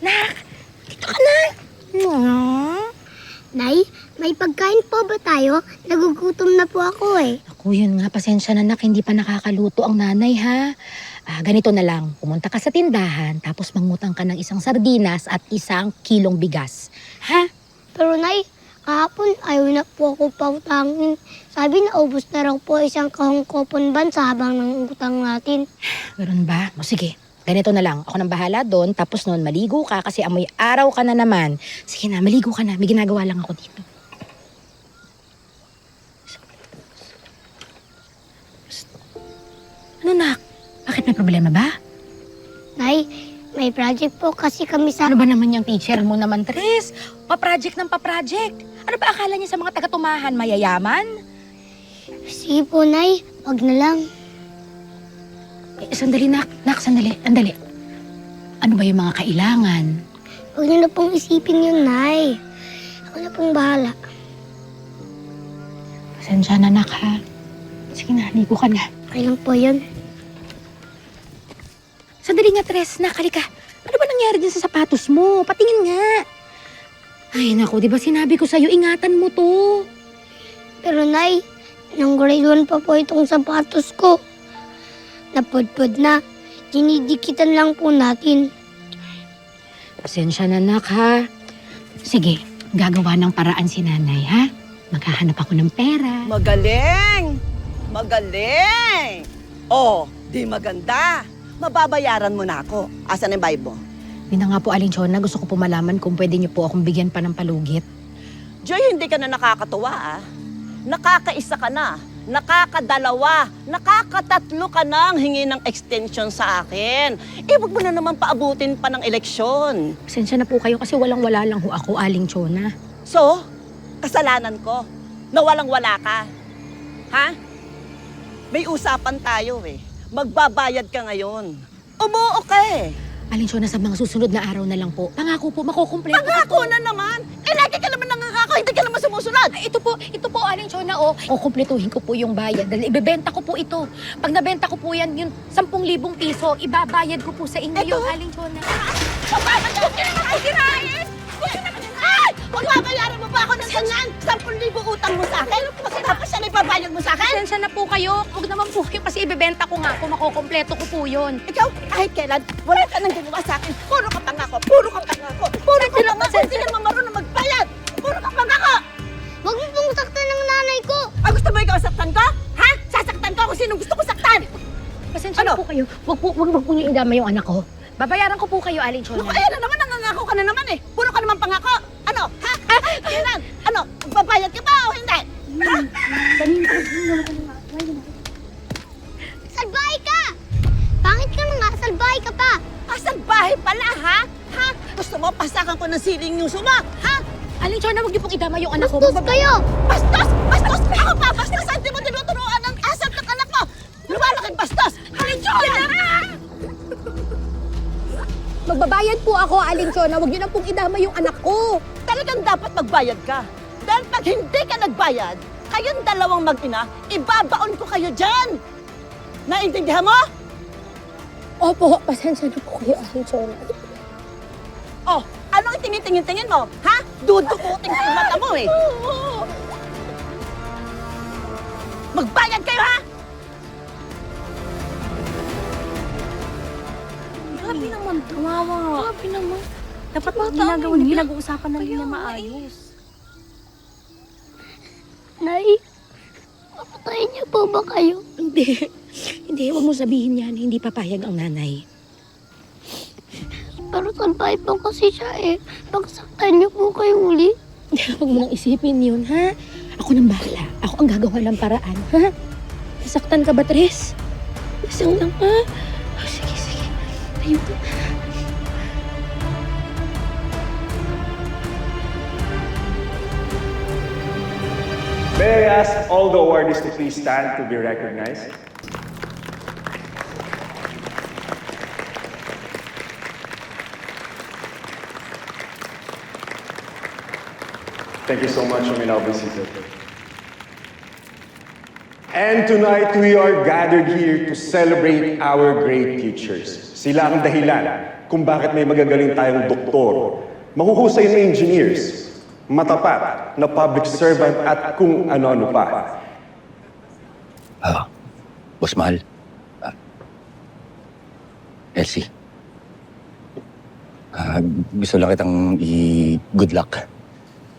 Nak, dito ka na. Nay, may pagkain po ba tayo? Nagugutom na po ako eh. Ako yun nga, pasensya na nak, hindi pa nakakaluto ang nanay ha. Ganito na lang, pumunta ka sa tindahan, tapos mangutang ka ng isang sardinas at 1 kilong bigas. Ha? Pero Nay, kahapon ayaw na po ako pautangin. Sabi na ubos na raw po 1 kahong kopon bansa habang nang utang natin. Ganun ba? O sige, ganito na lang. Ako nang bahala doon, tapos noon maligo ka kasi amoy araw ka na naman. Sige na, maligo ka na. May ginagawa lang ako dito. Ano nak? Bakit may problema ba? Nay, may project po kasi kami sa... Ano ba naman yung teacher mo naman, Tres? Pa-project ng pa-project. Ano ba akala niya sa mga taga-tumahan? Mayayaman? Sige po, Nay. Wag na lang. Sandali, nak. Nak, sandali. Andali. Ano ba yung mga kailangan? Huwag niyo na pong isipin yun, Nay. Ako na pong bahala. Pasensya na, nak, ha? Sige na, ligo ka na. Okay lang po yun. Sandali nga, Tres. Nak, halika. Ano ba nangyari din sa sapatos mo? Patingin nga. Ay, naku, di ba sinabi ko sa'yo, ingatan mo to. Pero Nay, nang grade 1 pa po itong sapatos ko. Napudpud na. Dinidikitan lang po natin. Pasensya na, nak, ha? Sige, gagawa ng paraan si nanay, ha? Maghahanap ako ng pera. Magaling! Magaling! Oh, di maganda. Mababayaran mo na ako. Asan ang bayad mo? Yun na nga po, Aling Chona, gusto ko po malaman kung pwede niyo po akong bigyan pa ng palugit. Joy, hindi ka na nakakatuwa, ah. Nakakaisa ka na. Nakakadalawa. Nakakatatlo ka nang hingi ng extension sa akin. Wag mo na naman paabutin pa ng eleksyon. Pasensya na po kayo kasi walang-wala lang ho ako, Aling Chona. So, kasalanan ko na walang-wala ka. Ha? May usapan tayo eh. Magbabayad ka ngayon. Umuo ka eh. Aling Chona, sa mga susunod na araw na lang po. Pangako po, makukumpleto Pangako na naman. Lagi ka naman nangangako, hindi ka naman sumusunod. Ito po, Aling Chona, kukumpletuhin ko po yung bayad. Dahil ibebenta ko po ito. Pag nabenta ko po yan, yung 10,000 piso, ibabayad ko po sa inyo Ito? yung Aling Chona. Bakit ko naman sirain? Ay! Magbabayaran mo ba ako ng ganyan? 10,000 utang mo sa akin? Tapos yan ibabayad mo sa akin? Pasensya na po kayo. Huwag naman po kayo kasi ibebenta ko nga po. Makukumpleto ko po yun. Ikaw, kahit kailan, wala ka nang ginawa sa akin. Puro ka pangako, puro ka pangako, puro ka pangako. Hindi ka naman marunong magbayad. Puro ka pangako. Huwag mo pong saktan ng nanay ko. Gusto mo ikaw saktan ko? Ha? Sasaktan ko kung sinong gusto ko saktan. Pasensya na po kayo. Huwag po niyo idama yung anak ko. Babayaran ko po kayo, Aling Chona. Ayan na naman, nangangako ka na naman eh. Puro ka naman pangako. Ano? Ha? Kailan? Ano? Magbabayad ka ba o hindi? Ha? Salbahe ka! Pangit ka na nga, salbahe ka pa! Salbahe pala, ha? Ha? Gusto mo pasakan ko ng siling yung suma? Ha? Aling Chona, huwag niyo pong idama yung anak ko. Bastos kayo! Bastos! Bastos! Ako pa, bastos! Hindi mo tinuturuan ang asal ng anak mo! Lumalaking bastos! Halitsyon! Magbabayad po ako, Aling Chona. Huwag niyo na pong idama yung anak ko. Talagang dapat magbayad ka. Dahil pag hindi ka nagbayad, kayong dalawang mag-ina, ibabaon ko kayo dyan! Naintindihan mo? Opo, pasensya na po kayo, Aling Chona. Oh, anong tinitingin-tingin mo? Ha? Dudukutin ko yung mata mo eh. Magbayad kayo, ha? Grabe naman, tumawa. Grabe naman. Dapat ginagawa niya, pinag-uusapan na nila maayos. Nay, papatayin niyo po ba kayo? Hindi. Hindi, huwag mo sabihin yan. Hindi papayag ang nanay. Pero salbahe po kasi siya eh. Pagsaktan niyo po kayo uli. Huwag mo nang isipin yun, ha? Ako nang bahala. Ako ang gagawa ng paraan, ha? Nasaktan ka ba, Tres? Isang lang, ha? Sige, sige. Tayo ka. May I ask all the awardees to please stand to be recognized? Thank you so much. You may now be seated. And tonight, we are gathered here to celebrate our great teachers. Sila ang dahilan kung bakit may magagaling tayong doktor, mahuhusay na engineers, matapat na public servant at kung ano-ano pa. Boss Mahal. Elsie. Gusto lang kitang good luck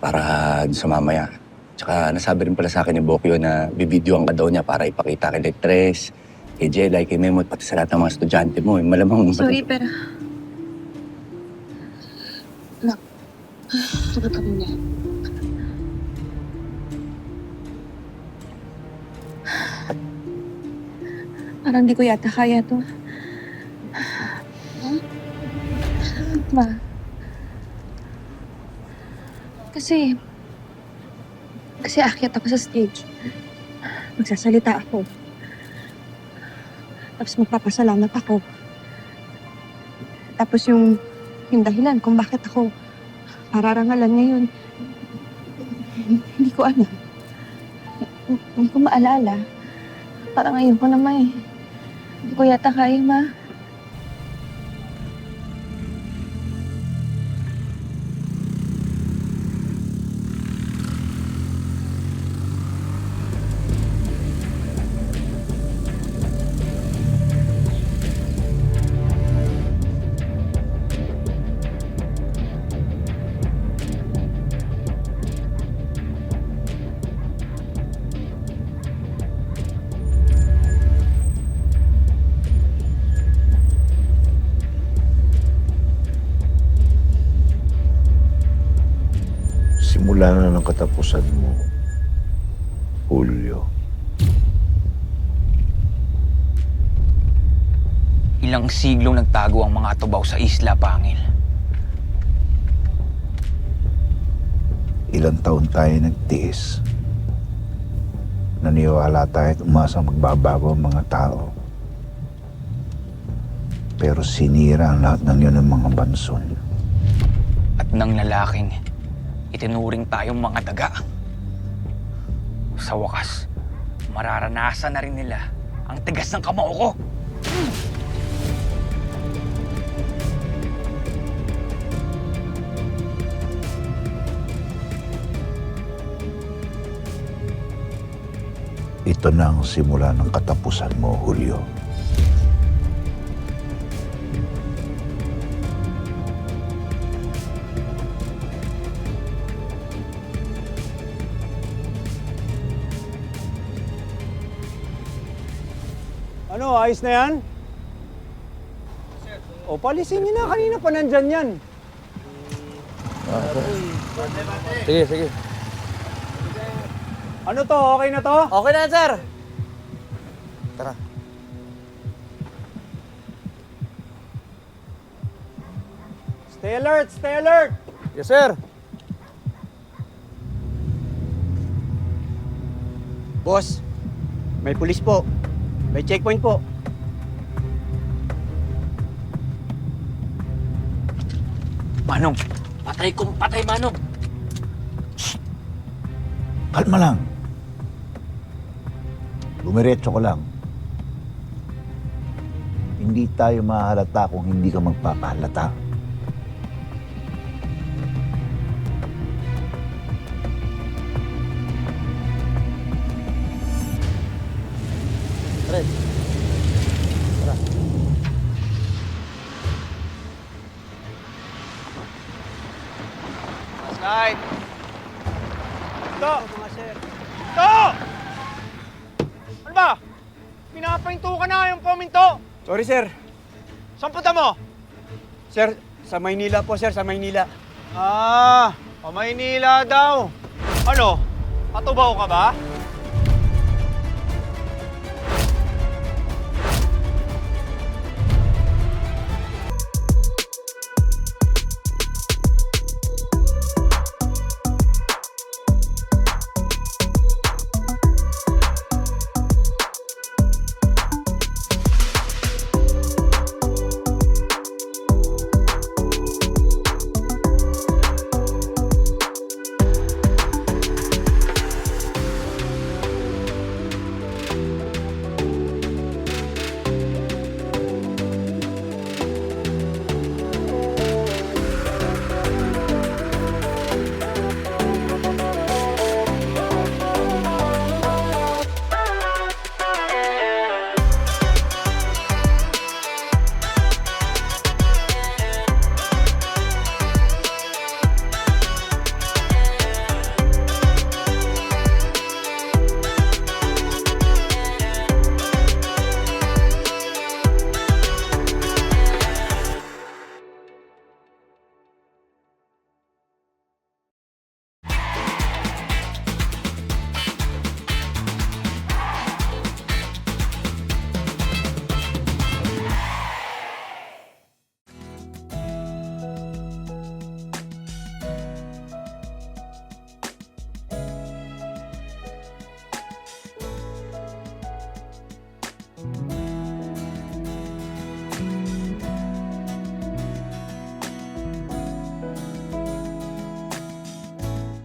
para sa mamaya. Tsaka nasabi rin pala sa akin ni Bokyo na bibidyoan ka daw niya para ipakita kay Tres, kay Jelay, kay Memo, at pati sa lahat ng mga estudyante mo. Malamang... Sorry, pero... Nak, sagot kami niya. Parang di ko yata kaya to. Ma. Kasi aakyat ako sa stage. Magsasalita ako. Tapos magpapasalamat ako. Tapos yung dahilan kung bakit ako pararangalan ngayon, hindi ko alam. Hindi ko maalala. Parang ngayon ko naman eh. Hindi ko yata kaya, Ma. Simula na ng katapusan mo, Julio. Ilang siglong nagtago ang mga tubaw sa Isla Pangil. Ilang taon tayo nagtiis. Naniwala tayo at umasang magbabago ang mga tao. Pero sinira ang lahat ng yun ng mga bansol. At ng lalaking itinuring tayong mga daga. Sa wakas, mararanasan na rin nila ang tigas ng kamao ko. Ito na ang simula ng katapusan mo, Julio. Ano, ayos na yan? O, palisin niyo na. Kanina pa nandyan yan. Sige. Ano to? Okay na to? Okay na, sir. Stay alert! Stay alert! Yes, sir. Boss, may pulis po. May checkpoint po. Manong, patay kong patay, Manong. Kalma lang. Bumiretso ko lang. Hindi tayo mahalata kung hindi ka magpapahalata. Slide! Ito! Mga sir. Ito! Ano ba? Pinapahinto ka na yung paminto. Sorry, sir. Saan punta mo? Sir, sa Maynila po, sir. Sa Maynila. Ah, sa Maynila daw. Ano? Katubaw ka ba?